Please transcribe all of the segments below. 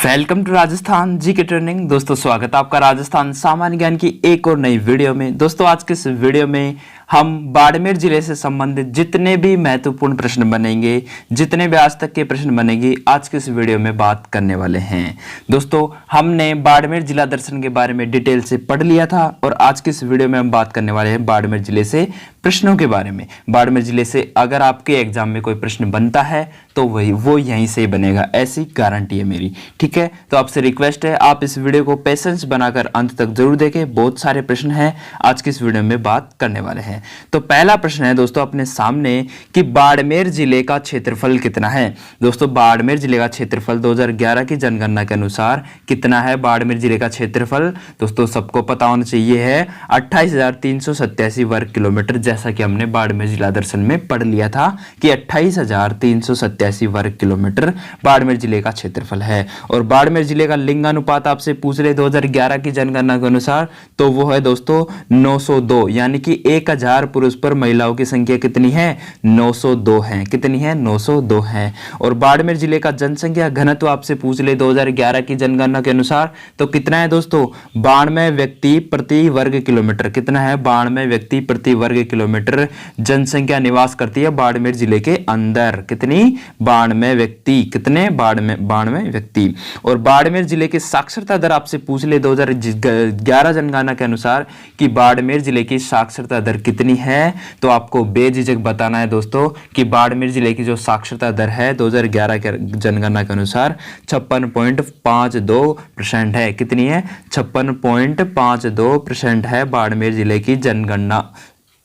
Welcome to Rajasthan GK training. दोस्तों स्वागत है आपका राजस्थान सामान्य ज्ञान की एक और नई वीडियो में। दोस्तों आज के इस वीडियो में हम बाड़मेर जिले से संबंधित जितने भी महत्वपूर्ण प्रश्न बनेंगे, जितने भी आज तक के प्रश्न बनेंगे, आज के इस वीडियो में बात करने वाले हैं। दोस्तों हमने बाड़मेर जिला दर्शन के बारे में डिटेल से पढ़ लिया था और आज के इस वीडियो में हम बात करने वाले हैं बाड़मेर जिले से प्रश्नों के बारे में। बाड़मेर जिले से अगर आपके एग्जाम में कोई प्रश्न बनता है तो वो यहीं से बनेगा, ऐसी गारंटी है मेरी। ठीक है, तो आपसे रिक्वेस्ट है आप इस वीडियो को पेशेंस बनाकर अंत तक जरूर देखें। बहुत सारे प्रश्न हैं आज की इस वीडियो में बात करने वाले हैं। तो पहला प्रश्न है दोस्तों अपने सामने कि बाड़मेर जिले का क्षेत्रफल कितना है। दोस्तों बाड़मेर जिले का क्षेत्रफल 2011 की जनगणना के अनुसार कितना है बाड़मेर जिले का क्षेत्रफल? दोस्तों सबको पता होना चाहिए है 28,387 वर्ग किलोमीटर, जैसा कि हमने बाड़मेर जिला दर्शन में पढ़ लिया था कि 28,387 वर्ग किलोमीटर बाड़मेर जिले का क्षेत्रफल है। और बाड़मेर जिले का लिंगानुपात आपसे पूछ रहे 2011 की जनगणना के अनुसार, तो वो है दोस्तों 902, यानी कि 1000 पुरुष पर महिलाओं की संख्या कितनी है? 902 है। कितनी है? 902 है। और बाड़मेर जिले का जनसंख्या घनत्व आपसे पूछ ले 2011 की जनगणना के अनुसार, तो कितना है दोस्तों? 92 व्यक्ति प्रति वर्ग किलोमीटर। कितना है? 92 व्यक्ति प्रति वर्ग किलोमीटर जनसंख्या निवास करती है बाड़मेर जिले के अंदर। कितनी? 92 व्यक्ति। कितने? 92 व्यक्ति। और बाड़मेर जिले की साक्षरता दर आपसे पूछ ले 2011 जनगणना के अनुसार कि बाड़मेर जिले की साक्षरता दर कितनी है, तो आपको बेझिझक बताना है दोस्तों कि बाड़मेर जिले की जो साक्षरता दर है 2011 के जनगणना के अनुसार 56.52% है। कितनी है? 56.52% है बाड़मेर जिले की जनगणना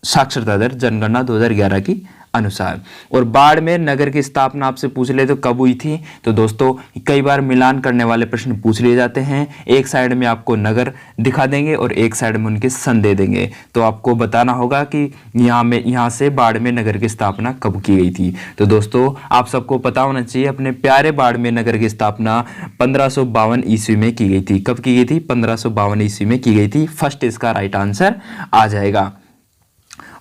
साक्षरता दर, जनगणना 2011 की अनुसार। और बाड़मेर नगर की स्थापना आपसे पूछ ले तो कब हुई थी? तो दोस्तों कई बार मिलान करने वाले प्रश्न पूछ लिए जाते हैं। एक साइड में आपको नगर दिखा देंगे और एक साइड में उनके सन दे देंगे, तो आपको बताना होगा कि यहाँ से बाड़मेर नगर की स्थापना कब की गई थी। तो दोस्तों आप सबको पता होना चाहिए अपने प्यारे बाड़मेर नगर की स्थापना 1552 ईस्वी में की गई थी। कब की गई थी? 1552 ईस्वी में की गई थी। फर्स्ट इसका राइट आंसर आ जाएगा।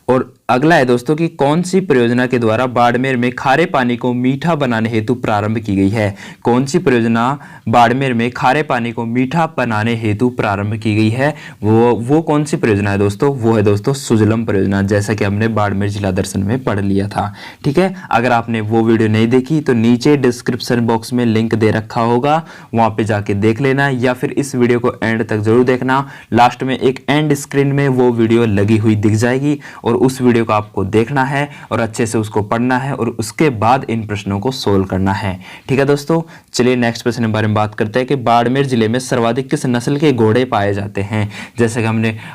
और अगला है दोस्तों कि कौन सी परियोजना के द्वारा बाड़मेर में खारे पानी को मीठा बनाने हेतु प्रारंभ की गई है? कौन सी परियोजना बाड़मेर में खारे पानी को मीठा बनाने हेतु प्रारंभ की गई है? वो कौन सी परियोजना है दोस्तों? वो है दोस्तों सुजलम परियोजना, जैसा कि हमने बाड़मेर जिला दर्शन में पढ़ लिया था। ठीक है, अगर आपने वो वीडियो नहीं देखी तो नीचे डिस्क्रिप्शन बॉक्स में लिंक दे रखा होगा, वहां पे जाके देख लेना, या फिर इस वीडियो को एंड तक जरूर देखना। लास्ट में एक एंड स्क्रीन में वो वीडियो लगी हुई दिख जाएगी और उस वीडियो को आपको देखना है और अच्छे से उसको पढ़ना है और उसके बाद इन प्रश्नों को सोल्व करना है। ठीक है दोस्तों, चलिए नेक्स्ट प्रश्न के बारे में बात करते हैं कि बाड़मेर जिले में सर्वाधिक किस नस्ल के घोड़े पाए जाते हैं। जैसे कि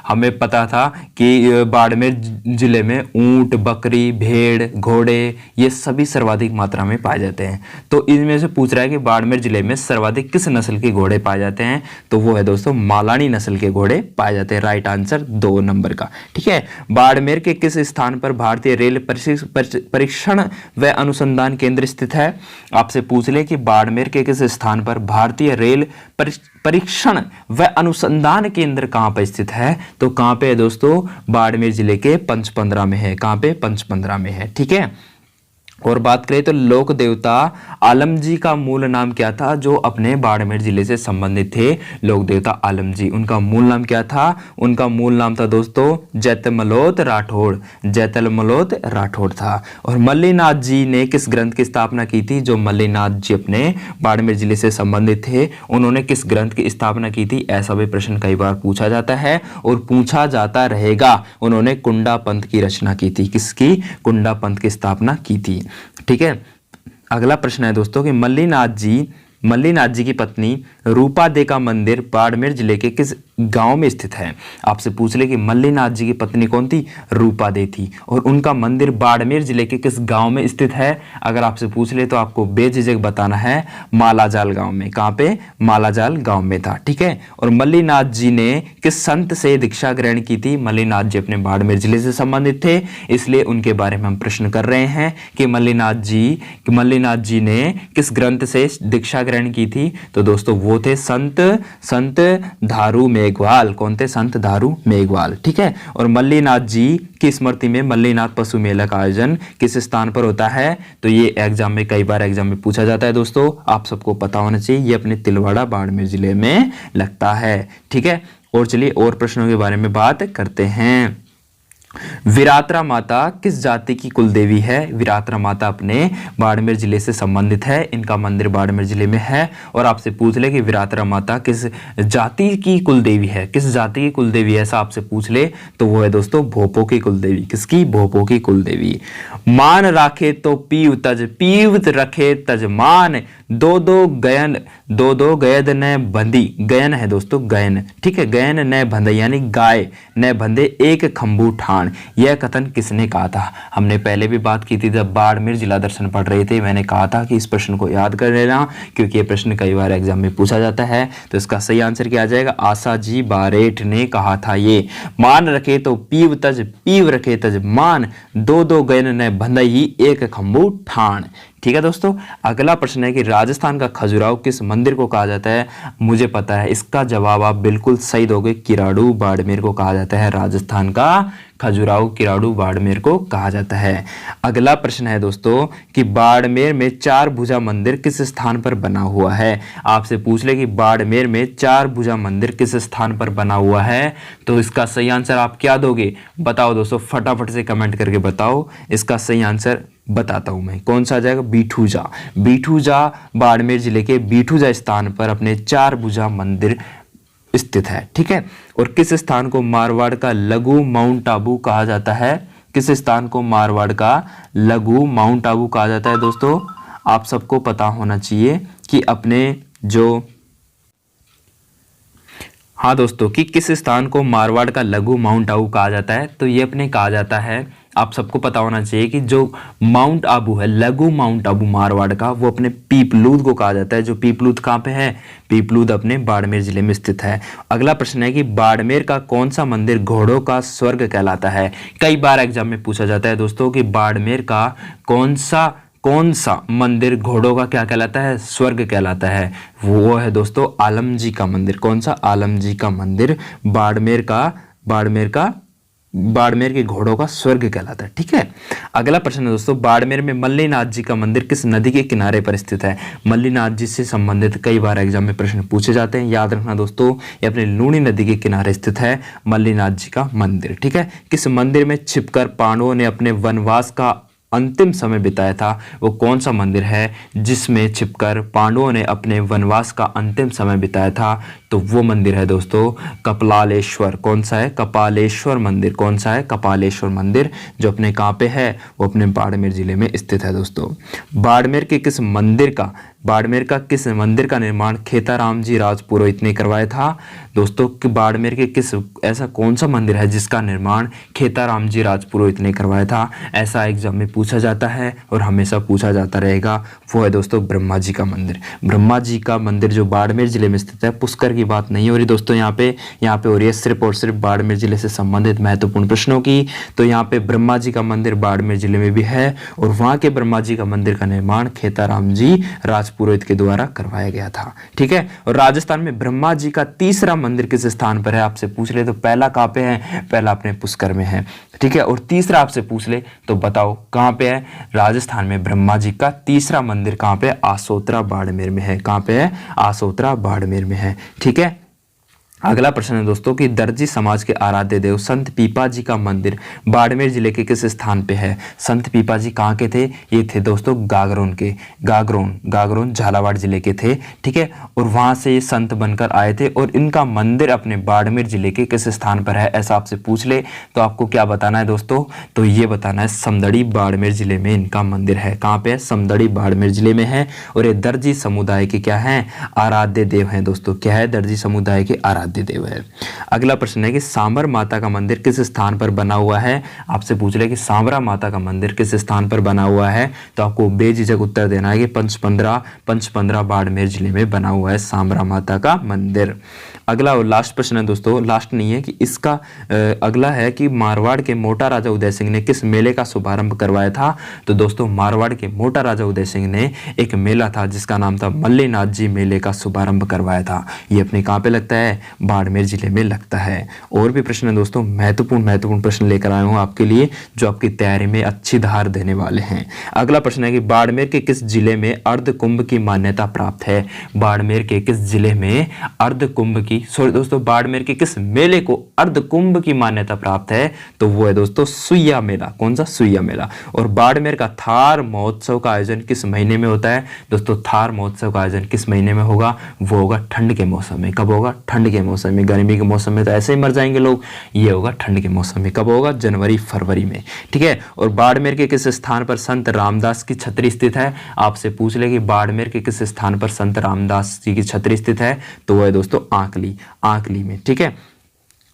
हमें पता था कि बाड़मेर जिले में ऊंट, बकरी, भेड़, घोड़े ये सभी सर्वाधिक मात्रा में पाए जाते हैं। तो इनमें से पूछ रहा है कि बाड़मेर जिले में सर्वाधिक किस नस्ल के घोड़े पाए जाते हैं, तो वो है दोस्तों मालानी नस्ल के घोड़े पाए जाते हैं। राइट आंसर 2 नंबर का। ठीक है, बाड़मेर के किस स्थान पर भारतीय रेल परीक्षण व अनुसंधान केंद्र स्थित है? आपसे पूछ ले कि बाड़मेर के किस स्थान पर भारतीय रेल परीक्षण व अनुसंधान केंद्र कहां पर स्थित है? तो कहां पे है दोस्तों? बाड़मेर जिले के पंचपंदरा में है। कहां पे? पंचपंदरा में है। ठीक है, और बात करें तो लोक देवता आलम जी का मूल नाम क्या था जो अपने बाड़मेर जिले से संबंधित थे? लोक देवता आलम जी, उनका मूल नाम क्या था? उनका मूल नाम था दोस्तों जैतमलोत राठौड़। जैतमलोत राठौड़ था। और मल्लीनाथ जी ने किस ग्रंथ की स्थापना की थी? जो मल्लीनाथ जी अपने बाड़मेर जिले से संबंधित थे, उन्होंने किस ग्रंथ की स्थापना की थी? ऐसा भी प्रश्न कई बार पूछा जाता है और पूछा जाता रहेगा। उन्होंने कुंडा पंथ की रचना की थी। किसकी? कुंडा पंथ की स्थापना की थी। ठीक है, अगला प्रश्न है दोस्तों कि मल्लीनाथ जी की पत्नी रूपा दे का मंदिर बाड़मेर जिले के किस गांव में स्थित है? आपसे पूछ ले कि मल्लीनाथ जी की पत्नी कौन थी? रूपा दे थी। और उनका मंदिर बाड़मेर जिले के किस गांव में स्थित है? अगर आपसे पूछ ले तो आपको बेझिझक बताना है मालाजाल गांव में। कहां पे? मालाजाल गांव में था। ठीक है, और मल्लीनाथ जी ने किस संत से दीक्षा ग्रहण की थी? मल्लीनाथ जी अपने बाड़मेर जिले से संबंधित थे, इसलिए उनके बारे में हम प्रश्न कर रहे हैं कि मल्लीनाथ जी ने किस ग्रंथ से दीक्षा ग्रहण की थी? तो दोस्तों वो थे संत संत धारू मेघवाल। कौन थे? संत धारू मेघवाल। ठीक है। और मल्लीनाथ जी की स्मृति में मल्लीनाथ पशु मेला का आयोजन किस स्थान पर होता है? तो ये एग्जाम में कई बार एग्जाम में पूछा जाता है दोस्तों, आप सबको पता होना चाहिए। ये अपने तिलवाड़ा बाड़मेर जिले में लगता है। ठीक है। और चलिए और प्रश्नों के बारे में बात करते हैं। विरात्रा माता किस जाति की कुल देवी है? विरात्रा माता अपने बाड़मेर जिले से संबंधित है। इनका मंदिर बाड़मेर जिले में है। और आपसे पूछ ले कि विरात्रा माता किस जाति की कुल देवी है, किस जाति की कुल देवी है, ऐसा आपसे पूछ ले तो वो है दोस्तों भोपो की कुल देवी। किसकी? भोपो की कुल देवी। मान राखे तो पीव तज, पीवत रखे तज मान, दो दो गयद न बंदी। गयन है दोस्तों, गयन। ठीक है। गयन न बंधे यानी गाय न बंधे एक खंभू ठान। यह कथन किसने कहा था? हमने पहले भी बात की थी जब बाड़मेर जिला दर्शन पढ़ रहे थे। मैंने कहा था कि इस प्रश्न को याद कर लेना क्योंकि ये प्रश्न कई बार एग्जाम में पूछा जाता है। तो इसका सही आंसर क्या आ जाएगा? आशा जी बारेठ ने कहा था ये। मान रखे तो पीव तज, पीव रखे तज मान, दो दो गयन न बंधई एक खंभू ठान। ठीक है दोस्तों। अगला प्रश्न है कि राजस्थान का खजुराहो किस मंदिर को कहा जाता है? मुझे पता है इसका जवाब आप बिल्कुल सही दोगे। किराड़ू बाड़मेर को कहा जाता है। राजस्थान का खजुराहो किराड़ू बाड़मेर को कहा जाता है। अगला प्रश्न है दोस्तों कि बाड़मेर में चार भुजा मंदिर किस स्थान पर बना हुआ है? आपसे पूछ ले कि बाड़मेर में चार भुजा मंदिर किस स्थान पर बना हुआ है, तो इसका सही आंसर आप क्या दोगे? बताओ दोस्तों, फटाफट से कमेंट करके बताओ। इसका सही आंसर बताता हूं मैं, कौन सा आ जाएगा? बीठूजा। बीठूजा बाड़मेर जिले के बीठूजा स्थान पर अपने चार भुजा मंदिर स्थित है। ठीक है। और किस स्थान को मारवाड़ का लघु माउंट आबू कहा जाता है? किस स्थान को मारवाड़ का लघु माउंट आबू कहा जाता है दोस्तों? आप सबको पता होना चाहिए कि अपने जो हाँ दोस्तों कि किस स्थान को मारवाड़ का लघु माउंट आबू कहा जाता है, तो ये अपने कहा जाता है, आप सबको पता होना चाहिए कि जो माउंट आबू है, लघु माउंट आबू मारवाड़ का, वो अपने पीपलूद को कहा जाता है। जो पीपलूद कहाँ पे है? पीपलूद अपने बाड़मेर जिले में स्थित है। अगला प्रश्न है कि बाड़मेर का कौन सा मंदिर घोड़ों का स्वर्ग कहलाता है? कई बार एग्जाम में पूछा जाता है दोस्तों कि बाड़मेर का कौन सा मंदिर घोड़ों का क्या कहलाता है? स्वर्ग कहलाता है। वो है दोस्तों आलम जी का मंदिर। कौन सा? आलम जी का मंदिर बाड़मेर के घोड़ों का स्वर्ग कहलाता है। ठीक है। अगला प्रश्न है दोस्तों, बाड़मेर में मल्लीनाथ जी का मंदिर किस नदी के किनारे पर स्थित है? मल्लीनाथ जी से संबंधित कई बार एग्जाम में प्रश्न पूछे जाते हैं, याद रखना दोस्तों। ये अपने लूणी नदी के किनारे स्थित है मल्लीनाथ जी का मंदिर। ठीक है। किस मंदिर में छिपकर पांडवों ने अपने वनवास का अंतिम समय बिताया था? वो कौन सा मंदिर है जिसमें छिपकर पांडवों ने अपने वनवास का अंतिम समय बिताया था? तो वो मंदिर है दोस्तों कपालेश्वर। कौन सा है? कपालेश्वर मंदिर। कौन सा है? कपालेश्वर मंदिर, जो अपने कहाँ पे है? वो अपने बाड़मेर जिले में स्थित है दोस्तों। बाड़मेर के किस मंदिर का निर्माण खेताराम जी राजपुरोहित ने करवाया था? दोस्तों कि बाड़मेर के ऐसा कौन सा मंदिर है जिसका निर्माण खेताराम जी राजपुरोहित ने करवाया था? ऐसा एग्जाम में पूछा जाता है और हमेशा पूछा जाता रहेगा। वो है दोस्तों ब्रह्मा जी का मंदिर। ब्रह्मा जी का मंदिर जो बाड़मेर जिले में स्थित है। पुष्कर की बात नहीं हो रही दोस्तों यहाँ पे हो रही है सिर्फ और सिर्फ बाड़मेर जिले से संबंधित महत्वपूर्ण प्रश्नों की। तो यहाँ पे ब्रह्मा जी का मंदिर बाड़मेर जिले में भी है और वहाँ के ब्रह्मा जी का मंदिर का निर्माण खेताराम जी राजपुरोहित के द्वारा करवाया गया था। ठीक है। और राजस्थान में ब्रह्मा जी का तीसरा मंदिर किस स्थान पर है? आपसे पूछ ले तो पहला कहाँ पे है? पहला अपने पुष्कर में है। ठीक है। और तीसरा आपसे पूछ ले तो बताओ कहाँ पे है? राजस्थान में ब्रह्मा जी का तीसरा मंदिर कहाँ पे? आसोतरा बाड़मेर में है। कहाँ पे है? आसोतरा बाड़मेर में है। ठीक है। अगला प्रश्न है दोस्तों कि दर्जी समाज के आराध्य देव संत पीपा जी का मंदिर बाड़मेर जिले के किस स्थान पे है? संत पीपा जी कहाँ के थे? ये थे दोस्तों गागरोन के। गागरोन झालावाड़ जिले के थे। ठीक है। और वहां से ये संत बनकर आए थे और इनका मंदिर अपने बाड़मेर जिले के किस स्थान पर है? ऐसा आपसे पूछ ले तो आपको क्या बताना है दोस्तों? तो ये बताना है समदड़ी बाड़मेर जिले में इनका मंदिर है। कहाँ पे है? समदड़ी बाड़मेर जिले में है। और ये दर्जी समुदाय के क्या है? आराध्य देव हैं दोस्तों। क्या है? दर्जी समुदाय के आराध्य देव है। अगला प्रश्न है कि सांबर माता का मंदिर किस स्थान पर बना हुआ है? आपसे पूछ ले कि सांबरा माता का मंदिर किस स्थान पर बना हुआ है, तो आपको बेझिझक उत्तर देना है कि पंचपंद्रा बाड़मेर जिले में बना हुआ है सांबरा माता का मंदिर। अगला और लास्ट प्रश्न है दोस्तों, लास्ट नहीं है कि इसका अगला है कि मारवाड़ के मोटा राजा उदय सिंह ने किस मेले का शुभारंभ करवाया था। तो दोस्तों मारवाड़ के मोटा राजा उदय सिंह ने एक मेला था जिसका नाम था मल्लीनाथ जी मेले का शुभारंभ करवाया था। ये अपने कहाँ पे लगता है, बाड़मेर जिले में लगता है। और भी प्रश्न है दोस्तों, महत्वपूर्ण प्रश्न लेकर आया हूँ आपके लिए जो आपकी तैयारी में अच्छी धार देने वाले हैं। अगला प्रश्न है कि बाड़मेर के किस जिले में अर्ध कुंभ की मान्यता प्राप्त है। बाड़मेर के किस जिले में अर्ध कुंभ की, सॉरी दोस्तों, बाड़मेर के किस मेले को अर्ध कुंभ की मान्यता प्राप्त है। तो वो है दोस्तों सुइया मेला। कौन सा, सुइया मेला। और बाड़मेर का थार महोत्सव का आयोजन किस महीने में होता है। दोस्तों थार महोत्सव का आयोजन किस महीने में होगा, वो होगा ठंड के मौसम में। कब होगा, ठंड के मौसम में। गर्मी के मौसम में तो ऐसे ही मर जाएंगे लोग, ये होगा ठंड के मौसम में। कब होगा, जनवरी फरवरी में, ठीक है। और बाड़मेर के किस स्थान पर संत रामदास की छतरी स्थित है। आपसे पूछ ले कि बाड़मेर के किस स्थान पर संत रामदास जी की छतरी स्थित है, तो वो है दोस्तों आंकली में, ठीक है।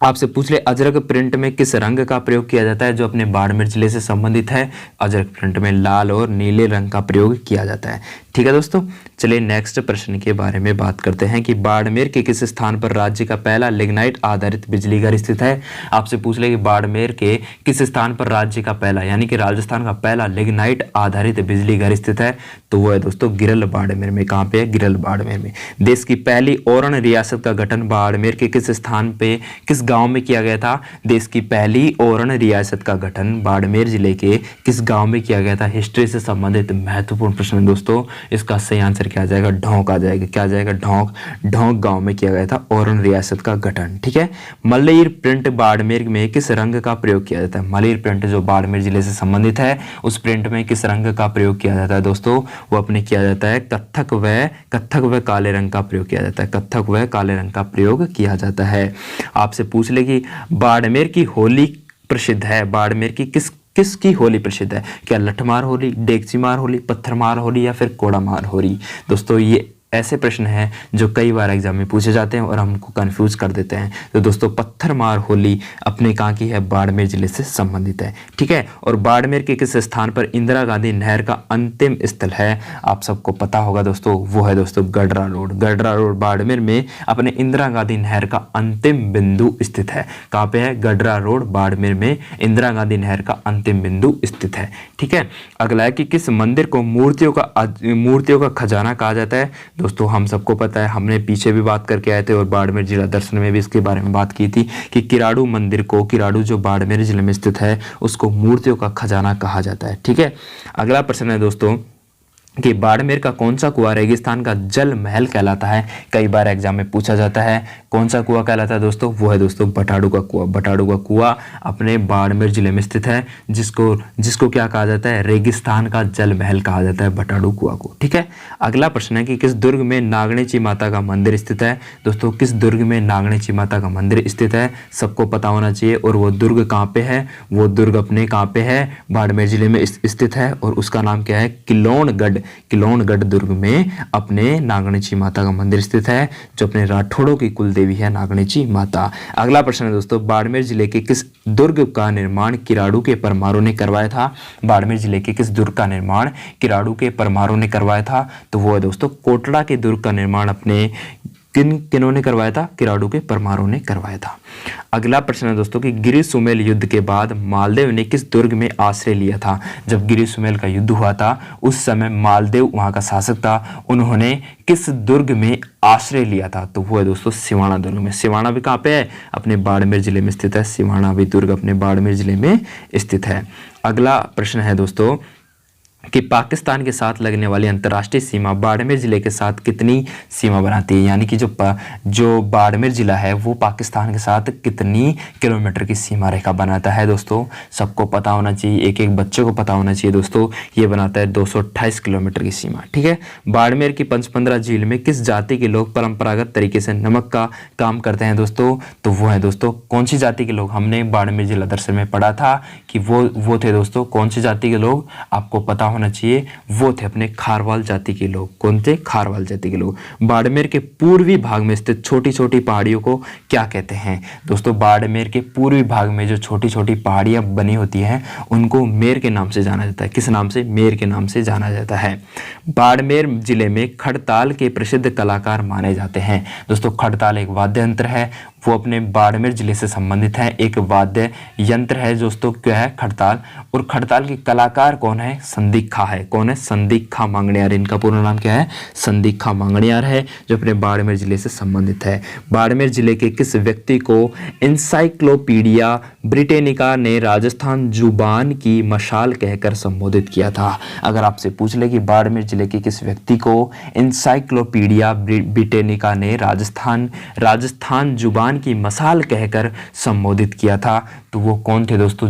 आपसे पूछ ले अजरक प्रिंट में किस रंग का प्रयोग किया जाता है जो अपने बाड़मेर जिले से संबंधित है। अजरक प्रिंट में लाल और नीले रंग का प्रयोग किया जाता है, ठीक है दोस्तों। चलिए नेक्स्ट प्रश्न के बारे में बात करते हैं कि बाड़मेर के किस स्थान पर राज्य का पहला लिग्नाइट आधारित बिजली घर स्थित है। आपसे पूछ ले कि बाड़मेर के किस स्थान पर राज्य का पहला, यानी कि राजस्थान का पहला लिग्नाइट आधारित बिजली घर स्थित है, तो वो है दोस्तों गिरल बाड़मेर में। कहाँ पे है, गिरल बाड़मेर में। देश की पहली ओरण रियासत का गठन बाड़मेर के किस स्थान पे, किस गांव में किया गया था। देश की पहली ओरण रियासत का गठन बाड़मेर जिले के किस गांव में किया गया था। हिस्ट्री से संबंधित महत्वपूर्ण प्रश्न दोस्तों, इसका सही आंसर क्या आ जाएगा, ढोंक आ जाएगा। क्या आ जाएगा, ढोंक गांव में किया गया था ओरण रियासत का गठन, ठीक है। मल्लीर प्रिंट बाड़मेर में किस रंग का प्रयोग किया जाता है। मल्लीर प्रिंट जो बाड़मेर जिले से संबंधित है उस प्रिंट में किस रंग का प्रयोग किया जाता है दोस्तों, वो अपने किया जाता है कत्थक व काले रंग का प्रयोग किया जाता है। कत्थक व काले रंग का प्रयोग किया जाता है। आपसे पूछ ले कि बाड़मेर की होली प्रसिद्ध है। बाड़मेर की किसकी होली प्रसिद्ध है। क्या लठमार होली, डेगची मार होली, पत्थर मार होली या फिर कोड़ा मार होली। दोस्तों ये ऐसे प्रश्न हैं जो कई बार एग्जाम में पूछे जाते हैं और हमको कंफ्यूज कर देते हैं। तो दोस्तों पत्थर मार होली अपने कहाँ की है, बाड़मेर जिले से संबंधित है, ठीक है। और बाड़मेर के किस स्थान पर इंदिरा गांधी नहर का अंतिम स्थल है, आप सबको पता होगा दोस्तों, वो है दोस्तों गडरा रोड। गडरा रोड बाड़मेर में अपने इंदिरा गांधी नहर का अंतिम बिंदु स्थित है। कहाँ पे है, गडरा रोड बाड़मेर में इंदिरा गांधी नहर का अंतिम बिंदु स्थित है, ठीक है। अगला है कि किस मंदिर को मूर्तियों का खजाना कहा जाता है। दोस्तों हम सबको पता है, हमने पीछे भी बात करके आए थे और बाड़मेर जिला दर्शन में भी इसके बारे में बात की थी कि किराड़ू मंदिर को, किराड़ू जो बाड़मेर जिले में स्थित है उसको मूर्तियों का खजाना कहा जाता है, ठीक है। अगला प्रश्न है दोस्तों कि बाड़मेर का कौन सा कुआं रेगिस्तान का जल महल कहलाता है। कई बार एग्जाम में पूछा जाता है कौन सा कुआं कहलाता है दोस्तों, वो है दोस्तों बटाड़ू का कुआं। बटाड़ू का कुआं अपने बाड़मेर जिले में स्थित है, जिसको क्या कहा जाता है, रेगिस्तान का जल महल कहा जाता है बटाड़ू कुआं को, ठीक है। अगला प्रश्न है कि किस दुर्ग में नागणेची माता का मंदिर स्थित है। दोस्तों किस दुर्ग में नागणेची माता का मंदिर स्थित है, सबको पता होना चाहिए। और वो दुर्ग कहाँ पे है, वो दुर्ग अपने कहाँ पे है, बाड़मेर जिले में स्थित है और उसका नाम क्या है, किलोनगढ़ दुर्ग में अपने नागणेची माता का मंदिर स्थित है जो अपने राठौड़ों की कुल देवी है नागणेची माता। अगला प्रश्न है दोस्तों, बाड़मेर जिले के किस दुर्ग का निर्माण किराड़ू के परमारों ने करवाया था। बाड़मेर जिले के किस दुर्ग का निर्माण किराड़ू के परमारों ने करवाया था, तो वो है दोस्तों कोटड़ा के दुर्ग का निर्माण अपने किन्होंने करवाया था, किराड़ू के परमारों ने करवाया था। अगला प्रश्न है दोस्तों कि गिरी सुमेल युद्ध के बाद मालदेव ने किस दुर्ग में आश्रय लिया था। जब गिरी सुमेल का युद्ध हुआ था उस समय मालदेव वहां का शासक था, उन्होंने किस दुर्ग में आश्रय लिया था, तो वो है दोस्तों सिवाना दुर्ग में। सिवाना भी कहाँ पे है, अपने बाड़मेर जिले में स्थित है। सिवाना भी दुर्ग अपने बाड़मेर जिले में स्थित है। अगला प्रश्न है दोस्तों कि पाकिस्तान के साथ लगने वाली अंतर्राष्ट्रीय सीमा बाड़मेर जिले के साथ कितनी सीमा बनाती है, यानी कि जो बाड़मेर जिला है वो पाकिस्तान के साथ कितनी किलोमीटर की सीमा रेखा बनाता है। दोस्तों सबको पता होना चाहिए, एक एक बच्चे को पता होना चाहिए दोस्तों, ये बनाता है 228 किलोमीटर की सीमा, ठीक है। बाड़मेर की 15 झील में किस जाति के लोग परंपरागत तरीके से नमक का काम करते हैं दोस्तों, तो वो है दोस्तों कौन सी जाति के लोग, हमने बाड़मेर जिला दर्शन में पढ़ा था कि वो थे दोस्तों कौन सी जाति के लोग, आपको पता होना चाहिए, वो थे अपने खारवाल जाति के लोग। कौन थे? खारवाल जाति के लोग। बाड़मेर के पूर्वी भाग में स्थित छोटी छोटी पहाड़ियों को क्या कहते हैं? दोस्तों बाड़मेर के पूर्वी भाग में जो छोटी छोटी पहाड़ियां बनी होती हैं उनको मेर के नाम से जाना जाता है। किस नाम से? मेर के नाम से जाना जाता है। बाड़मेर जिले में खड़ताल के प्रसिद्ध कलाकार माने जाते हैं। दोस्तों खड़ताल एक वाद्य यंत्र है, वो अपने बाड़मेर जिले से संबंधित है। एक वाद्य यंत्र है दोस्तों, क्या है? खड़ताल। और खड़ताल के कलाकार कौन है? संदीखा है। कौन है? संदीखा मांगणियार। इनका पूरा नाम क्या है? संदीखा मांगणियार है, जो अपने बाड़मेर जिले से संबंधित है। बाड़मेर जिले के किस व्यक्ति को एनसाइक्लोपीडिया ब्रिटेनिका ने राजस्थान जुबान की मशाल कहकर संबोधित किया था? अगर आपसे पूछ ले कि बाड़मेर जिले के किस व्यक्ति को एनसाइक्लोपीडिया ब्रिटेनिका ने राजस्थान जुबान की मशाल कहकर संबोधित किया था, तो वो कौन थे दोस्तों?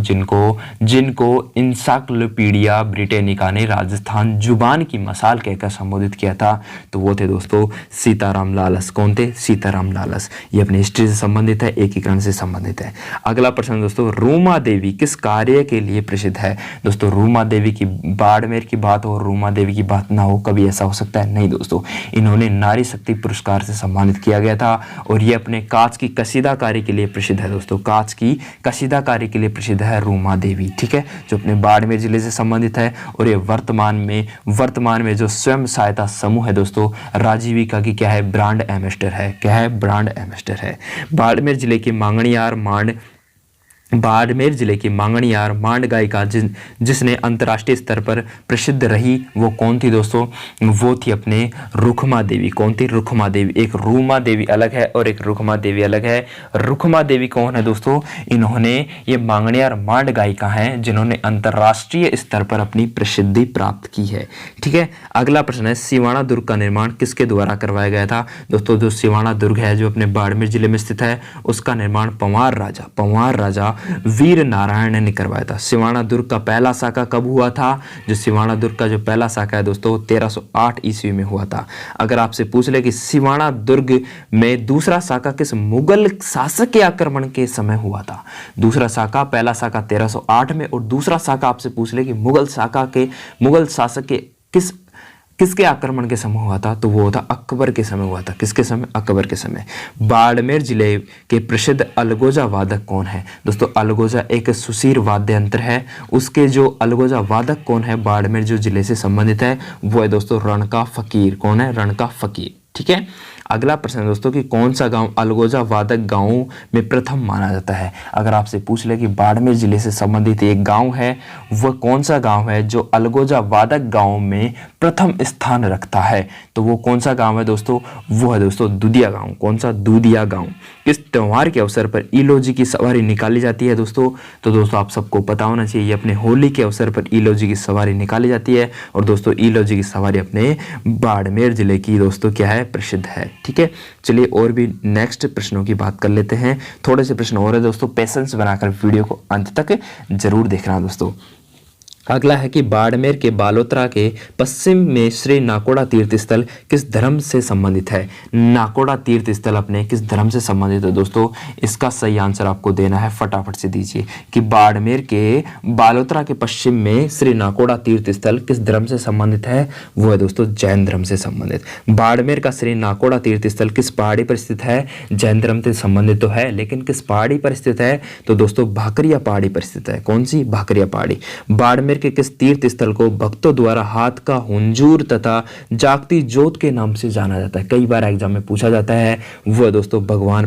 जिनको एनसाइक्लोपीडिया ब्रिटेनिका ने राजस्थान जुबान की मशाल कहकर संबोधित किया था, तो वो थे दोस्तों सीताराम लालस। कौन थे? सीताराम लालस। ये अपनी हिस्ट्री से संबंधित है, एकीकरण से संबंधित है। अगला प्रश्न दोस्तों, रूमा देवी किस कार्य के लिए प्रसिद्ध है? दोस्तों रूमा देवी की, बाड़मेर की बात हो, रूमा देवी की बात ना हो, कभी ऐसा हो सकता है? नहीं दोस्तों, इन्होंने नारी शक्ति पुरस्कार से सम्मानित किया गया था और ये अपने कांच की कशीदाकारी के लिए प्रसिद्ध है। दोस्तों कांच की कशीदाकारी के लिए प्रसिद्ध है रूमा देवी, ठीक है, जो अपने बाड़मेर जिले से संबंधित है। और ये वर्तमान में जो स्वयं सहायता समूह है दोस्तों राजीविका की क्या है? ब्रांड एम्बेसडर है। क्या है? ब्रांड एम्बेसडर है। बाड़मेर जिले की मांगणियार मांड गायिका जिसने अंतर्राष्ट्रीय स्तर पर प्रसिद्ध रही, वो कौन थी दोस्तों? वो थी अपने रुखमा देवी। कौन थी? रुखमा देवी। एक रूमा देवी अलग है और एक रुखमा देवी अलग है। रुखमा देवी कौन है दोस्तों? इन्होंने, ये मांगणियार मांड गायिका हैं जिन्होंने अंतर्राष्ट्रीय स्तर पर अपनी प्रसिद्धि प्राप्त की है, ठीक है। अगला प्रश्न है, सिवाना दुर्ग का निर्माण किसके द्वारा करवाया गया था? दोस्तों जो सिवाना दुर्ग है जो अपने बाड़मेर जिले में स्थित है, उसका निर्माण पंवार राजा वीर नारायण ने करवाया था। सिवाना दुर्ग का पहला साका कब हुआ था? जो सिवाना दुर्ग का जो पहला साका है दोस्तों 1308 ईस्वी में हुआ था। अगर आपसे पूछ ले कि सिवाना दुर्ग में दूसरा साका किस मुगल शासक के आक्रमण के समय हुआ था? दूसरा साका, पहला साका 1308 में और दूसरा साका आपसे पूछ ले कि मुगल शासक के किसके आक्रमण के समय हुआ था? तो वो होता अकबर के समय हुआ था। किसके समय? अकबर के समय। बाड़मेर जिले के प्रसिद्ध अलगोजा वादक कौन है? दोस्तों अलगोजा एक सुशीर वाद्य यंत्र है। उसके जो अलगोजा वादक कौन है बाड़मेर जो जिले से संबंधित है, वो है दोस्तों रणका फकीर। कौन है? रणका फकीर, ठीक है। अगला प्रश्न दोस्तों कि कौन सा गांव अलगोजा वादक गांवों में प्रथम माना जाता है? अगर आपसे पूछ ले कि बाड़मेर जिले से संबंधित एक गांव है, वह कौन सा गांव है जो अलगोजा वादक गांव में प्रथम स्थान रखता है? तो वो कौन सा गांव है दोस्तों? वो है दोस्तों दूधिया गांव। कौन सा? दूधिया गांव। किस त्योहार के अवसर पर ईलोजी की सवारी निकाली जाती है दोस्तों? तो दोस्तों आप सबको पता होना चाहिए, अपने होली के अवसर पर ईलोजी की सवारी निकाली जाती है। और दोस्तों ईलोजी की सवारी अपने बाड़मेर जिले की दोस्तों क्या है? प्रसिद्ध है, ठीक है। चलिए और भी नेक्स्ट प्रश्नों की बात कर लेते हैं। थोड़े से प्रश्न और है दोस्तों, पेशेंस बनाकर वीडियो को अंत तक जरूर देखना दोस्तों। अगला है कि बाड़मेर के बालोतरा के पश्चिम में श्री नाकोड़ा तीर्थ स्थल किस धर्म से संबंधित है? नाकोड़ा तीर्थ स्थल अपने किस धर्म से संबंधित है दोस्तों? इसका सही आंसर आपको देना है, फटाफट से दीजिए कि बाड़मेर के बालोतरा के पश्चिम में श्री नाकोड़ा तीर्थ स्थल किस धर्म से संबंधित है? वो है दोस्तों जैन धर्म से संबंधित। बाड़मेर का श्री नाकोड़ा तीर्थ स्थल किस पहाड़ी पर स्थित है? जैन धर्म से संबंधित तो है, लेकिन किस पहाड़ी पर स्थित है? तो दोस्तों भाकरिया पहाड़ी पर स्थित है। कौन सी? भाकरिया पहाड़ी। बाड़मेर के किस तीर्थ स्थल को भक्तों द्वारा हाथ का हुंजूर तथा जागती ज्योत के नाम से जाना जाता है? कई बार एग्जाम में पूछा जाता है। वो दोस्तों भगवान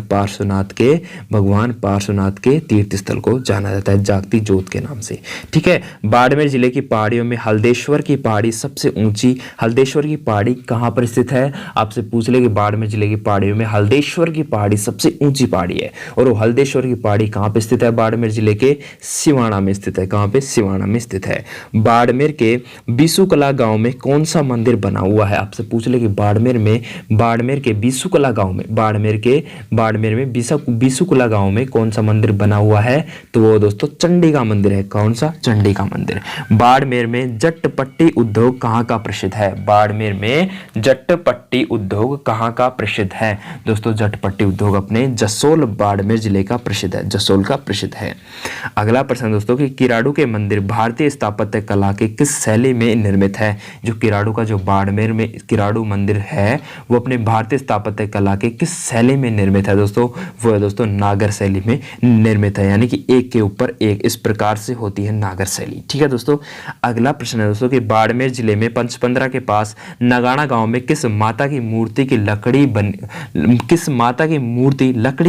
पार्श्वनाथ के तीर्थ स्थल को जाना जाता है जागती ज्योत के नाम से, ठीक है। बाड़मेर जिले की पहाड़ियों में हल्देश्वर की पहाड़ी सबसे ऊंची, हल्देश्वर की पहाड़ी कहां पर स्थित है? आपसे पूछ ले कि बाड़मेर जिले की पहाड़ियों में हल्देश्वर की पहाड़ी सबसे ऊंची पहाड़ी है। और वो हल्देश्वर की पहाड़ी कहां पर स्थित है? बाड़मेर जिले के सिवाना में स्थित है। कहां पे? सिवाना में स्थित है। बाड़मेर के बीसूकला गांव में कौन सा मंदिर बना हुआ है? आपसे पूछ ले कि बाड़मेर के बीसूकला गांव में बाड़मेर में बीसूकला गांव में कौन सा मंदिर बना हुआ है? तो वो दोस्तों चंडी का मंदिर है। कौन सा? चंडी का मंदिर। बाड़मेर में जटपट्टी उद्योग कहाँ का प्रसिद्ध है? बाड़मेर में जटपट्टी उद्योग कहाँ का प्रसिद्ध है? दोस्तों जटपट्टी उद्योग अपने जसोल बाड़मेर जिले का प्रसिद्ध है, जसोल का प्रसिद्ध है। अगला प्रश्न दोस्तों कि किराडू के मंदिर भारतीय स्थापना स्थापत्य कला के किस शैली में निर्मित है? जो किराडू का जो बाड़मेर में किराडू मंदिर है वो अपने भारतीय स्थापत्य कला के किस शैली में निर्मित है दोस्तों? वो है दोस्तों नागर शैली में निर्मित है, यानी कि एक के ऊपर एक इस प्रकार से होती है नागर शैली। ठीक है दोस्तों। अगला प्रश्न है दोस्तों कि बाड़मेर जिले में पंचपंद्रा के पास नगाना गांव में किस माता की मूर्ति की लकड़ी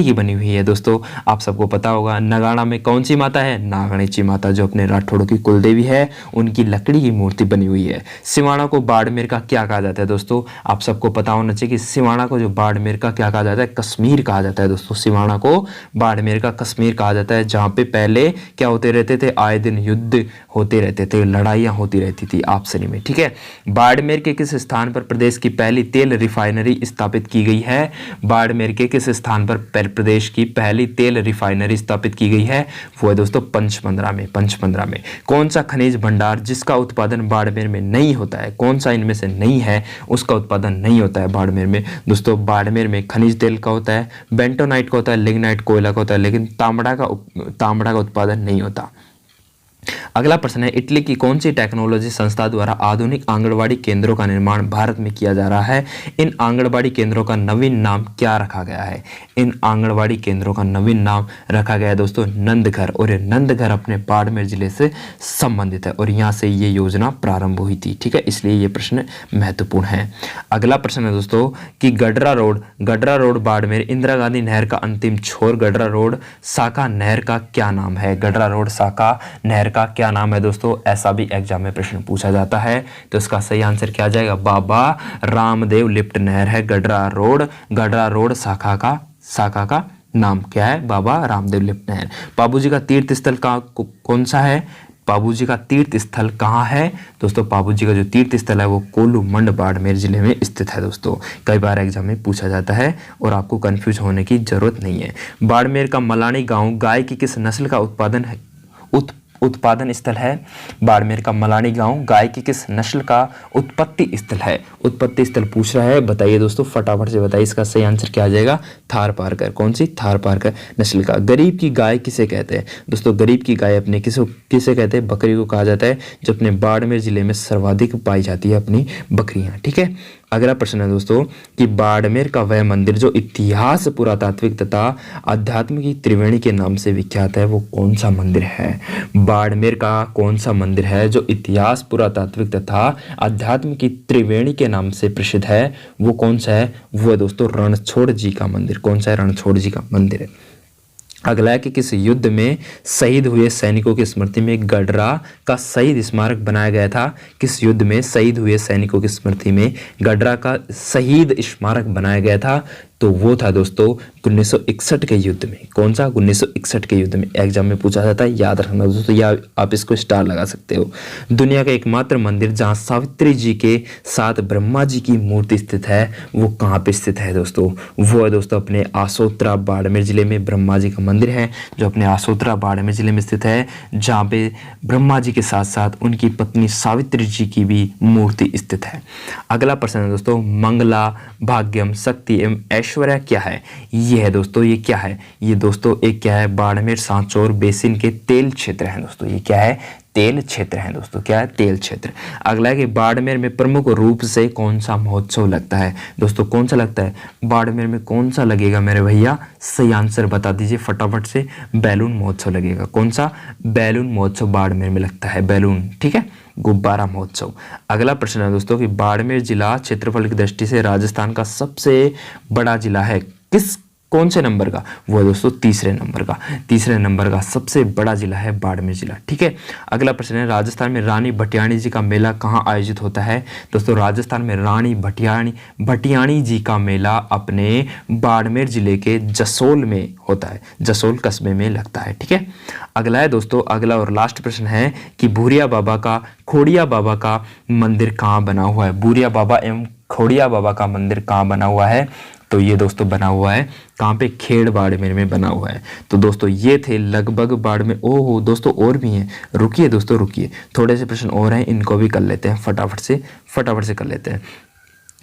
की बनी हुई है? दोस्तों आप सबको पता होगा नगाना में कौन सी माता है? नागणेची माता, जो अपने राठौड़ों की कुलदेवी है, उनकी लकड़ी की मूर्ति बनी हुई है। सिवाना को बाड़मेर का क्या कहा जाता है? दोस्तों आप सबको पता होना चाहिए कि सिवाना को जो बाड़मेर का क्या कहा जाता है? कश्मीर कहा जाता है दोस्तों। सिवाना को बाड़मेर का कश्मीर कहा जाता है, जहां पे पहले क्या होते रहते थे? आए दिन युद्ध होते रहते थे, लड़ाइयां होती रहती थी आपसी में। ठीक है। बाड़मेर के किस स्थान पर प्रदेश की पहली तेल रिफाइनरी स्थापित की गई है? बाड़मेर के किस स्थान पर प्रदेश की पहली तेल रिफाइनरी स्थापित की गई है? वो है दोस्तों पंचपंद्रा में। पंचपंद्रा में कौन सा खनिज भंडार जिसका उत्पादन बाड़मेर में नहीं होता है? कौन सा इनमें से नहीं है उसका उत्पादन नहीं होता है बाड़मेर में? दोस्तों बाड़मेर में खनिज तेल का होता है, बेंटोनाइट का होता है, लिग्नाइट कोयला का होता है, लेकिन तांबड़ा का उत्पादन नहीं होता। अगला प्रश्न है इटली की कौन सी टेक्नोलॉजी संस्था द्वारा आधुनिक आंगनबाड़ी केंद्रों का निर्माण भारत में किया जा रहा है? इन आंगनबाड़ी केंद्रों का नवीन नाम क्या रखा गया है? इन आंगनबाड़ी केंद्रों का नवीन नाम रखा गया है दोस्तों नंदघर, और ये नंदघर अपने बाड़मेर जिले से संबंधित है और यहाँ से ये योजना प्रारंभ हुई थी। ठीक है, इसलिए ये प्रश्न महत्वपूर्ण है। अगला प्रश्न है दोस्तों कि गडरा रोड बाड़मेर इंदिरा गांधी नहर का अंतिम छोर गडरा रोड शाखा नहर का क्या नाम है? गडरा रोड शाखा नहर का क्या नाम है दोस्तों? ऐसा भी एग्जाम में प्रश्न पूछा जाता है, तो इसका सही आंसर क्या आ जाएगा? बाबा रामदेव लिफ्ट नहर है गडरा रोड शाखा का नाम क्या है? बाबा रामदेव लिफ्ट नहर। बाबूजी का तीर्थ स्थल कौन सा है? बाबूजी का तीर्थ स्थल कहाँ है? दोस्तों बाबूजी का जो तीर्थ स्थल है वो कोल्लू मंड बाड़मेर जिले में स्थित है दोस्तों। कई बार एग्जाम में पूछा जाता है और आपको कंफ्यूज होने की जरूरत नहीं है। बाड़मेर का मलानी गांव गाय की किस नस्ल का उत्पादन स्थल है? बाड़मेर का मलानी गांव गाय की किस नस्ल का उत्पत्ति स्थल है? उत्पत्ति स्थल पूछ रहा है, बताइए दोस्तों फटाफट से बताइए। इसका सही आंसर क्या आ जाएगा? थारपारकर। कौन सी? थारपारकर नस्ल का। गरीब की गाय किसे कहते हैं? दोस्तों गरीब की गाय अपने किसे कहते हैं? बकरी को कहा जाता है, जो अपने बाड़मेर जिले में सर्वाधिक पाई जाती है अपनी बकरियां। ठीक है। अगला प्रश्न है दोस्तों कि बाड़मेर का वह मंदिर जो इतिहास, पुरातात्विक तथा अध्यात्म की त्रिवेणी के नाम से विख्यात है, वो कौन सा मंदिर है? बाड़मेर का कौन सा मंदिर है जो इतिहास, पुरातात्विक तथा अध्यात्म की त्रिवेणी के नाम से प्रसिद्ध है? वो कौन सा है? वो है दोस्तों रणछोड़ जी का मंदिर। कौन सा है? रणछोड़ जी का मंदिर है। अगला है कि किस युद्ध में शहीद हुए सैनिकों की स्मृति में गडरा का शहीद स्मारक बनाया गया था? किस युद्ध में शहीद हुए सैनिकों की स्मृति में गडरा का शहीद स्मारक बनाया गया था? तो वो था दोस्तों 1961 के युद्ध में। कौन सा? 1961 के युद्ध में एग्जाम में पूछा जाता है, याद रखना दोस्तों, या आप इसको स्टार लगा सकते हो। दुनिया का एकमात्र मंदिर जहां सावित्री जी के साथ ब्रह्मा जी की मूर्ति स्थित है, वो कहाँ पे स्थित है दोस्तों? वो है दोस्तों अपने आसोत्रा बाड़मेर जिले में ब्रह्मा जी का मंदिर है, जो अपने आसोत्रा बाड़मेर जिले में स्थित है, जहाँ पे ब्रह्मा जी के साथ साथ उनकी पत्नी सावित्री जी की भी मूर्ति स्थित है। अगला प्रश्न है दोस्तों मंगला, भाग्यम, शक्ति एवं ऐश्वर्या क्या है? ये है दोस्तों, ये क्या है? ये दोस्तों एक क्या है? बाड़मेर सांचौर बेसिन के तेल क्षेत्र हैं दोस्तों। ये क्या है? तेल क्षेत्र है दोस्तों। क्या है? तेल क्षेत्र। अगला है कि बाड़मेर में प्रमुख रूप से कौन सा महोत्सव लगता है? दोस्तों कौन सा लगता है? बाड़मेर में कौन सा लगेगा मेरे भैया? सही आंसर बता दीजिए फटाफट से। बैलून महोत्सव लगेगा। कौन सा? बैलून महोत्सव बाड़मेर में लगता है। बैलून, ठीक है, गुब्बारा महोत्सव। अगला प्रश्न है दोस्तों कि बाड़मेर जिला क्षेत्रफल की दृष्टि से राजस्थान का सबसे बड़ा जिला है, कौन से नंबर का? वो है दोस्तों तीसरे नंबर का सबसे बड़ा जिला है बाड़मेर जिला। ठीक है। अगला प्रश्न है राजस्थान में रानी भटियाणी जी का मेला कहाँ आयोजित होता है? दोस्तों राजस्थान में रानी भटियाणी जी का मेला अपने बाड़मेर जिले के जसोल में होता है, जसोल कस्बे में लगता है। ठीक है। अगला है दोस्तों, अगला और लास्ट प्रश्न है कि खोड़िया बाबा का मंदिर कहाँ बना हुआ है? भूरिया बाबा एवं खोड़िया बाबा का मंदिर कहाँ बना हुआ है? तो ये दोस्तों बना हुआ है कहाँ पे? खेड़ बाड़मेर में बना हुआ है। तो दोस्तों ये थे लगभग बाड़मेर। ओहो दोस्तों और भी हैं, रुकिए दोस्तों रुकिए, थोड़े से प्रश्न और हैं, इनको भी कर लेते हैं फटाफट से कर लेते हैं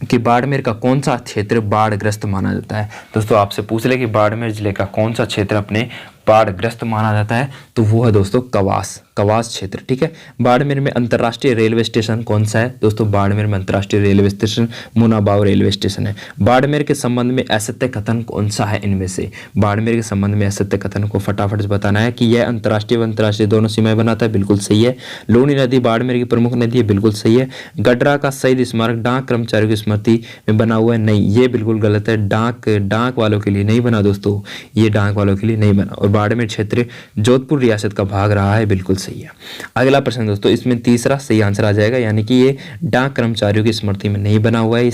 कि बाड़मेर का कौन सा क्षेत्र बाढ़ग्रस्त माना जाता है? दोस्तों आपसे पूछ ले कि बाड़मेर जिले का कौन सा क्षेत्र अपने बाढ़ग्रस्त माना जाता है तो वो है दोस्तों कवास क्षेत्र। ठीक है, बाड़मेर में अंतर्राष्ट्रीय रेलवे स्टेशन कौन सा है दोस्तों? बाड़मेर में अंतर्राष्ट्रीय railway station Munabao railway station है। बाड़मेर के संबंध में असत्य कथन कौन सा है इनमें से? बाड़मेर के संबंध में असत्य कथन को फटाफट से बताना है कि यह अंतर्राष्ट्रीय व अंतर्राष्ट्रीय दोनों सीमाएं बनाता है, बिल्कुल सही है। लूणी नदी बाड़मेर की प्रमुख नदी है, बिल्कुल सही है। गडरा का शहीद स्मारक डाक कर्मचारियों की स्मृति में बना हुआ है, नहीं, ये बिल्कुल गलत है। डाक वालों के लिए नहीं बना दोस्तों, ये डाक वालों के लिए नहीं बना। और बाड़मेर क्षेत्र जोधपुर रियासत का भाग रहा है, बिल्कुल सही है। अगला प्रश्न दोस्तों, इसमें तीसरा सही आंसर आ जाएगा, यानी कि ये डाक कर्मचारियों की स्मृति में नहीं बना हुआ है, ये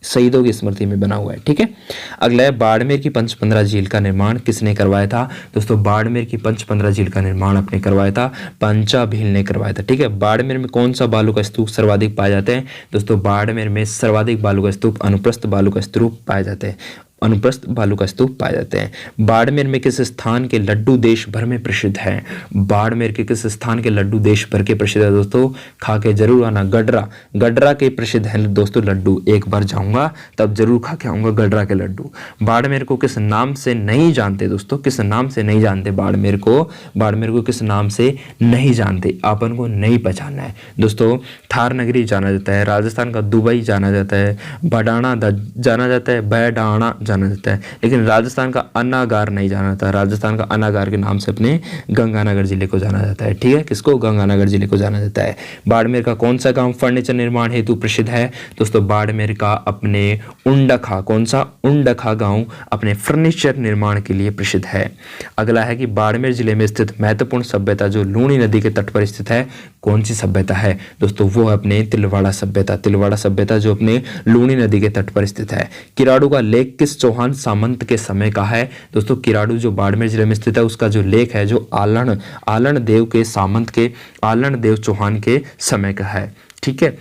शहीदों की स्मृति में बना हुआ है। ठीक है, अगला है बाड़मेर की 515 झील का निर्माण किसने करवाया था दोस्तों? बाड़मेर की 515 झील का निर्माण अपने करवाया था, पंचा भील ने करवाया था। ठीक है, बाड़मेर में कौन सा बालू का स्तूप सर्वाधिक पाए जाते हैं दोस्तों? बाड़मेर में सर्वाधिक बालू का स्तूप अनुप्रस्थ बालू का स्तूप पाए जाते हैं, अनुप्रस्थ बालू का स्तूप पाए जाते हैं। बाड़मेर में किस स्थान के लड्डू देश भर में प्रसिद्ध है? बाड़मेर के किस स्थान के लड्डू देश भर के प्रसिद्ध है दोस्तों? खा के जरूर आना। गडरा के प्रसिद्ध है दोस्तों लड्डू, एक बार जाऊंगा तब जरूर खा के आऊंगा गडरा के लड्डू। बाड़मेर को किस नाम से नहीं जानते दोस्तों? किस नाम से नहीं जानते बाड़मेर को किस नाम से नहीं जानते? अपन को नहीं पहचानना है दोस्तों। थार नगरी जाना जाता है, राजस्थान का दुबई जाना जाता है, बडाना जाना जाता है, बैडाना जाना जाता है, लेकिन राजस्थान का अनागार नहीं जाना जाता। राजस्थान का अनागार के नाम से अपने गंगानगर जिले को जाना जाता है। ठीक है, किसको? गंगानगर जिले को जाना जाता है। बाड़मेर का कौन सा गांव फर्नीचर निर्माण हेतु प्रसिद्ध है दोस्तों? बाड़मेर का अपने उंडखा, कौन सा? उंडखा गांव अपने फर्नीचर निर्माण के लिए प्रसिद्ध है। अगला है कि बाड़मेर जिले में स्थित महत्वपूर्ण सभ्यता जो लूणी नदी के तट पर स्थित है, कौन सी सभ्यता है दोस्तों? वो है अपने तिलवाड़ा सभ्यता जो अपने लूणी नदी के तट पर स्थित है। किराड़ू का लेख किस चौहान सामंत के समय का है दोस्तों? किराड़ू जो बाड़मेर जिले में स्थित है उसका जो लेख है जो आलन देव के सामंत के आलन देव चौहान के समय का है। ठीक है,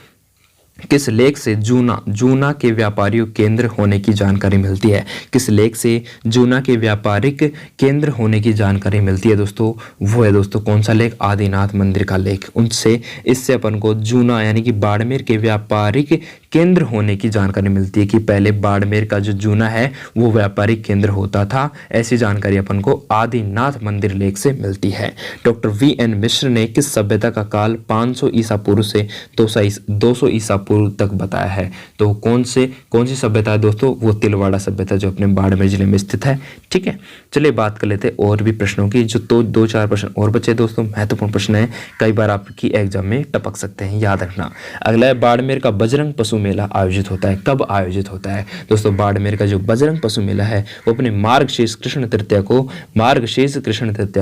किस लेख से जूना के व्यापारिक केंद्र होने की जानकारी मिलती है? किस लेख से जूना के व्यापारिक केंद्र होने की जानकारी मिलती है दोस्तों? वो है दोस्तों कौन सा लेख? आदिनाथ मंदिर का लेख। इससे अपन को जूना यानी कि बाड़मेर के व्यापारिक केंद्र होने की जानकारी मिलती है कि पहले बाड़मेर का जो जूना है वो व्यापारिक केंद्र होता था। ऐसी जानकारी अपन को आदिनाथ मंदिर लेख से मिलती है। Doctor VN. मिश्र ने किस सभ्यता का काल 500 ईसा पूर्व से 200 ईसा पूर्व तक बताया है? तो कौन सी सभ्यता है दोस्तों? वो तिलवाड़ा सभ्यता जो अपने बाड़मेर जिले में स्थित है। ठीक है, चलिए बात कर लेते हैं और भी प्रश्नों की, जो तो 2-4 प्रश्न और बचे दोस्तों। महत्वपूर्ण प्रश्न है, कई बार आपकी एग्जाम में टपक सकते हैं, याद रखना। अगला है बाड़मेर का बजरंग पशु मेला आयोजित होता है, कब आयोजित होता है दोस्तों? बाड़मेर का जो बजरंग पशु मेला है वो अपने मार्गशीर्ष कृष्ण तृतीया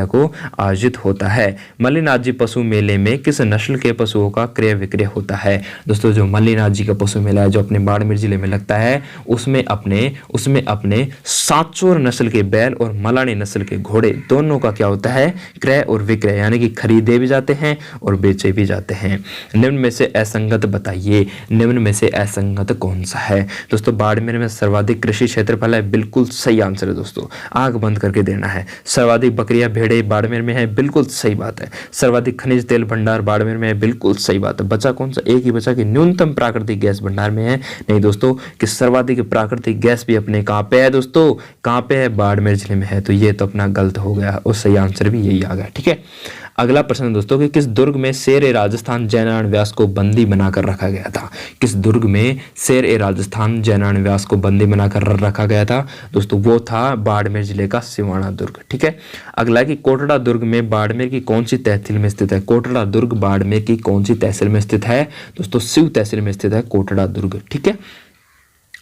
को आयोजित होता है। मल्लिनाथ जी पशु मेले में किस नस्ल के पशुओं का क्रय विक्रय होता है दोस्तों? जो मल्लिनाथ जी का पशु मेला है जो अपने बाड़मेर जिले में लगता है उसमें अपने सांचौर नस्ल के बैल और मलानी नस्ल के घोड़े दोनों का क्या होता है? क्रय और विक्रय, यानी कि खरीदे भी जाते हैं और बेचे भी जाते हैं। निम्न में से असंगत बताइए, निम्न में से असंगत कौन सा है दोस्तों? बाड़मेर में सर्वाधिक कृषि क्षेत्रफल है, बिल्कुल सही आंसर है दोस्तों, आंख बंद करके देना है। सर्वाधिक बकरियां भेड़े बाड़मेर में है, बिल्कुल सही बात है। सर्वाधिक खनिज तेल भंडार बाड़मेर में है, बिल्कुल सही बात है। बचा कौन सा? एक ही बचा कि न्यूनतम प्राकृतिक गैस भंडार में है, नहीं दोस्तों, कि सर्वाधिक प्राकृतिक गैस भी अपने कहां पे है दोस्तों? कहां पे है? बाड़मेर जिले में है। तो ये तो अपना गलत हो गया और सही आंसर भी यही आ गया। ठीक है, अगला प्रश्न दोस्तों कि किस दुर्ग में शेर-ए-राजस्थान जयनारायण व्यास को बंदी बनाकर रखा गया था? किस दुर्ग में शेर-ए-राजस्थान जयनारायण व्यास को बंदी बनाकर रखा गया था दोस्तों? वो था बाड़मेर जिले का सिवाना दुर्ग। ठीक है, अगला कि कोटड़ा दुर्ग में बाड़मेर की कौन सी तहसील में स्थित है? कोटड़ा दुर्ग बाड़मेर की कौन सी तहसील में स्थित है दोस्तों? शिव तहसील में स्थित है कोटड़ा दुर्ग। ठीक है,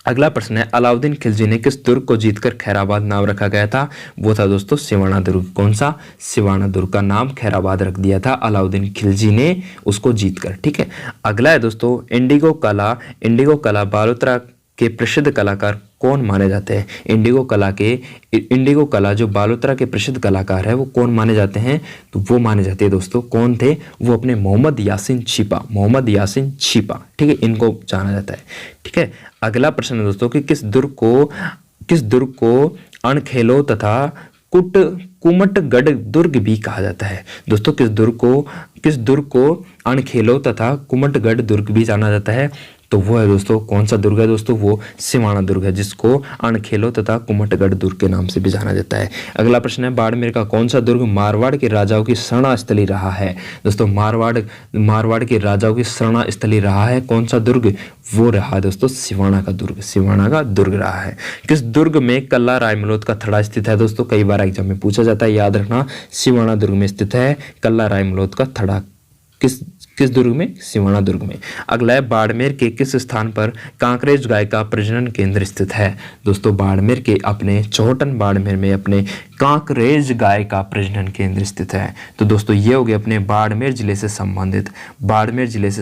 अगला प्रश्न है अलाउद्दीन खिलजी ने किस दुर्ग को जीतकर खैराबाद नाम रखा गया था? वो था दोस्तों सिवाना दुर्ग। कौन सा? सिवाना दुर्ग का नाम खैराबाद रख दिया था अलाउद्दीन खिलजी ने उसको जीतकर। ठीक है, अगला है दोस्तों इंडिगो कला बालोतरा के प्रसिद्ध कलाकार कौन माने जाते हैं? इंडिगो कला जो बालोतरा के प्रसिद्ध कलाकार है वो कौन माने जाते हैं? तो वो माने जाते हैं दोस्तों, कौन थे वो? अपने मोहम्मद यासीन छिपा। ठीक है, इनको जाना जाता है। ठीक है, अगला प्रश्न है दोस्तों कि किस दुर्ग को अणखेलो तथा कुमटगढ़ दुर्ग भी कहा जाता है दोस्तों? किस दुर्ग को अणखेलो तथा कुमटगढ़ दुर्ग भी जाना जाता है। तो वो है दोस्तों, कौन सा दुर्ग है दोस्तों, वो सिवाना दुर्ग है, जिसको अणखेलो तथा कुमटगढ़ दुर्ग के नाम से भी जाना जाता है। अगला प्रश्न है, बाड़मेर का कौन सा दुर्ग मारवाड़ के राजाओं की शरणास्थली रहा है। दोस्तों मारवाड़ के राजाओं की शरणास्थली रहा है कौन सा दुर्ग, वो रहा दोस्तों सिवाना का दुर्ग, सिवाना का दुर्ग रहा है। किस दुर्ग में कल्ला रायमलोद का थड़ा स्थित है दोस्तों, कई बार एग्जाम में पूछा जाता है, याद रखना, सिवाना दुर्ग में स्थित है कल्ला रायमलोद का थड़ा। किस दुर्ग में, सिवाना दुर्ग में। अगला है, बाड़मेर के किस स्थान पर कांकरेज गाय का प्रजनन केंद्र स्थित है। दोस्तों बाड़मेर के अपने चौहटन बाड़मेर में अपने कांकरेज गाय का प्रजनन केंद्र स्थित है। तो दोस्तों ये हो गए अपने बाड़मेर जिले से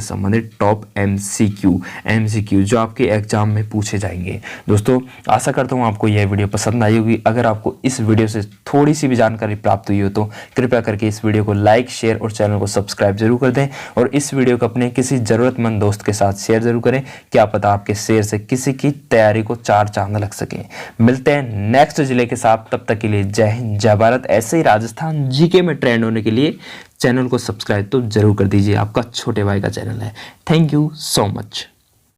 संबंधित टॉप एमसीक्यू जो आपके एग्जाम में पूछे जाएंगे। दोस्तों आशा करता हूँ आपको यह वीडियो पसंद आई होगी। अगर आपको इस वीडियो से थोड़ी सी भी जानकारी प्राप्त हुई हो तो कृपया करके इस वीडियो को लाइक, शेयर और चैनल को सब्सक्राइब जरूर कर दें और इस वीडियो को अपने किसी जरूरतमंद दोस्त के साथ शेयर जरूर करें। क्या पता आपके शेयर से किसी की तैयारी को चार चांद लग सके। मिलते हैं नेक्स्ट जिले के साथ, तब तक के लिए जय हिंद जय भारत। ऐसे ही राजस्थान जीके में ट्रेंड होने के लिए चैनल को सब्सक्राइब तो जरूर कर दीजिए, आपका छोटे भाई का चैनल है। Thank you so much.